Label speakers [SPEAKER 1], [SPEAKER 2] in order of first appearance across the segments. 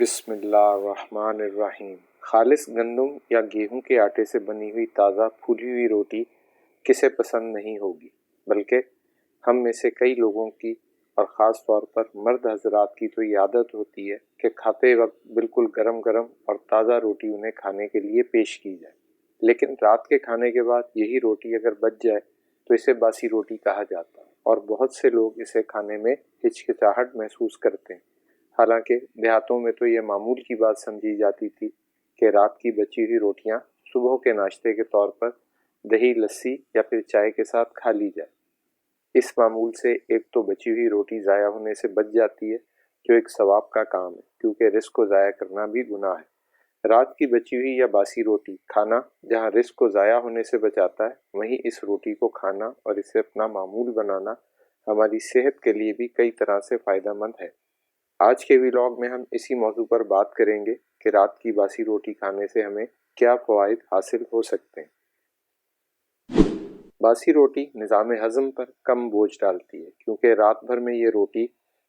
[SPEAKER 1] بسم اللہ الرحمن الرحیم۔ خالص گندم یا گیہوں کے آٹے سے بنی ہوئی تازہ پھولی ہوئی روٹی کسے پسند نہیں ہوگی، بلکہ ہم میں سے کئی لوگوں کی اور خاص طور پر مرد حضرات کی تو یہ عادت ہوتی ہے کہ کھاتے وقت بالکل گرم گرم اور تازہ روٹی انہیں کھانے کے لیے پیش کی جائے، لیکن رات کے کھانے کے بعد یہی روٹی اگر بچ جائے تو اسے باسی روٹی کہا جاتا ہے، اور بہت سے لوگ اسے کھانے میں ہچکچاہٹ محسوس کرتے ہیں۔ حالانکہ دیہاتوں میں تو یہ معمول کی بات سمجھی جاتی تھی کہ رات کی بچی ہوئی روٹیاں صبح کے ناشتے کے طور پر دہی، لسی یا پھر چائے کے ساتھ کھا لی جائے۔ اس معمول سے ایک تو بچی ہوئی روٹی ضائع ہونے سے بچ جاتی ہے، جو ایک ثواب کا کام ہے، کیونکہ رزق کو ضائع کرنا بھی گناہ ہے۔ رات کی بچی ہوئی یا باسی روٹی کھانا جہاں رزق کو ضائع ہونے سے بچاتا ہے، وہیں اس روٹی کو کھانا اور اسے اپنا معمول بنانا ہماری صحت کے لیے بھی کئی طرح سے فائدہ مند ہے۔ آج کے ویلاگ میں ہم اسی موضوع پر بات کریں گے کہ رات کی باسی روٹی کھانے سے ہمیں کیا فوائد حاصل ہو سکتے ہیں۔ باسی روٹی نظام ہضم پر کم بوجھ ڈالتی ہے، کیونکہ رات بھر میں یہ روٹی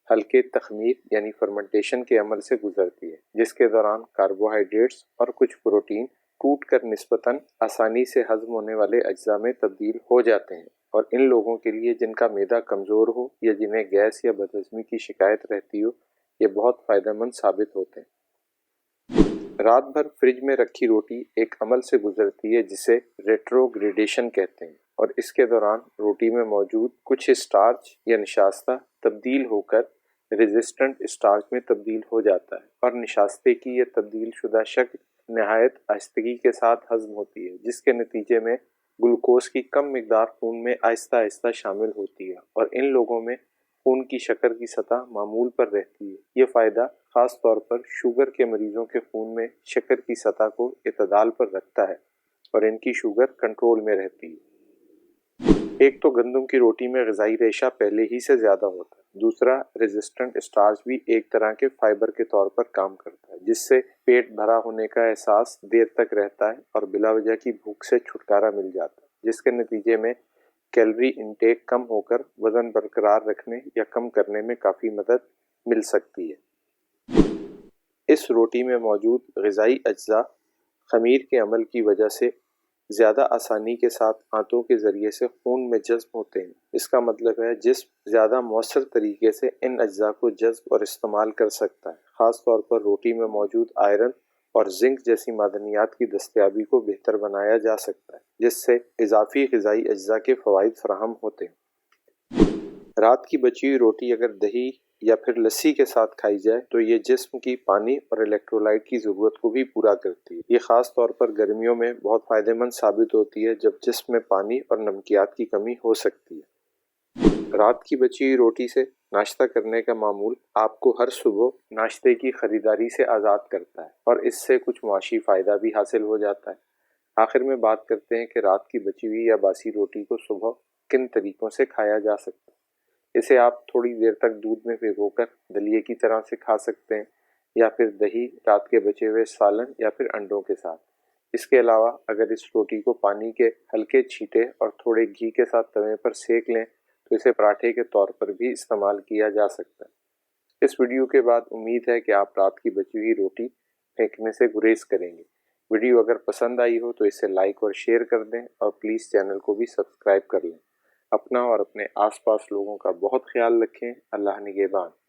[SPEAKER 1] ہلکے تخمیر یعنی فرمنٹیشن کے عمل سے گزرتی ہے، جس کے دوران کاربوہائیڈریٹس اور کچھ پروٹین ٹوٹ کر نسبتاً آسانی سے ہضم ہونے والے اجزاء میں تبدیل ہو جاتے ہیں، اور ان لوگوں کے لیے جن کا معدہ کمزور ہو یا جنہیں گیس یا بدہضمی کی شکایت رہتی ہو، یہ بہت فائدہ مند ثابت ہوتے ہیں۔ رات بھر فریج میں رکھی روٹی ایک عمل سے گزرتی ہے جسے ریٹروگریڈیشن کہتے ہیں، اور اس کے دوران روٹی میں موجود کچھ اسٹارچ یا نشاستہ تبدیل ہو کر ریزسٹنٹ اسٹارچ میں تبدیل ہو جاتا ہے، اور نشاستے کی یہ تبدیل شدہ شکل نہایت آہستگی کے ساتھ ہضم ہوتی ہے، جس کے نتیجے میں گلوکوز کی کم مقدار خون میں آہستہ آہستہ شامل ہوتی ہے، اور ان لوگوں میں خون کی شکر کی سطح معمول پر رہتی ہے۔ یہ فائدہ خاص طور پر شوگر کے مریضوں کے خون میں شکر کی سطح کو اعتدال پر رکھتا ہے اور ان کی شوگر کنٹرول میں رہتی ہے۔ ایک تو گندم کی روٹی میں غذائی ریشہ پہلے ہی سے زیادہ ہوتا ہے، دوسرا ریزسٹنٹ اسٹارچ بھی ایک طرح کے فائبر کے طور پر کام کرتا ہے، جس سے پیٹ بھرا ہونے کا احساس دیر تک رہتا ہے اور بلا وجہ کی بھوک سے چھٹکارا مل جاتا ہے، جس کے نتیجے میں کیلوری انٹیک کم ہو کر وزن برقرار رکھنے یا کم کرنے میں کافی مدد مل سکتی ہے۔ اس روٹی میں موجود غذائی اجزاء خمیر کے عمل کی وجہ سے زیادہ آسانی کے ساتھ آنتوں کے ذریعے سے خون میں جذب ہوتے ہیں۔ اس کا مطلب ہے جسم زیادہ مؤثر طریقے سے ان اجزاء کو جذب اور استعمال کر سکتا ہے۔ خاص طور پر روٹی میں موجود آئرن اور زنک جیسی معدنیات کی دستیابی کو بہتر بنایا جا سکتا ہے، جس سے اضافی غذائی اجزاء کے فوائد فراہم ہوتے ہیں۔ رات کی بچی ہوئی روٹی اگر دہی یا پھر لسی کے ساتھ کھائی جائے تو یہ جسم کی پانی اور الیکٹرولائٹ کی ضرورت کو بھی پورا کرتی ہے۔ یہ خاص طور پر گرمیوں میں بہت فائدہ مند ثابت ہوتی ہے، جب جسم میں پانی اور نمکیات کی کمی ہو سکتی ہے۔ رات کی بچی ہوئی روٹی سے ناشتہ کرنے کا معمول آپ کو ہر صبح ناشتے کی خریداری سے آزاد کرتا ہے، اور اس سے کچھ معاشی فائدہ بھی حاصل ہو جاتا ہے۔ آخر میں بات کرتے ہیں کہ رات کی بچی ہوئی یا باسی روٹی کو صبح کن طریقوں سے کھایا جا سکتا ہے۔ اسے آپ تھوڑی دیر تک دودھ میں بھگو کر دلیے کی طرح سے کھا سکتے ہیں، یا پھر دہی، رات کے بچے ہوئے سالن یا پھر انڈوں کے ساتھ۔ اس کے علاوہ اگر اس روٹی کو پانی کے ہلکے چھینٹے اور تھوڑے گھی کے ساتھ توے پر سیک لیں تو اسے پراٹھے کے طور پر بھی استعمال کیا جا سکتا ہے۔ اس ویڈیو کے بعد امید ہے کہ آپ رات کی بچی ہوئی روٹی پھینکنے سے گریز کریں گے۔ ویڈیو اگر پسند آئی ہو تو اسے لائک اور شیئر کر دیں، اور پلیز چینل کو بھی سبسکرائب کر لیں۔ اپنا اور اپنے آس پاس لوگوں کا بہت خیال رکھیں۔ اللہ نگہبان۔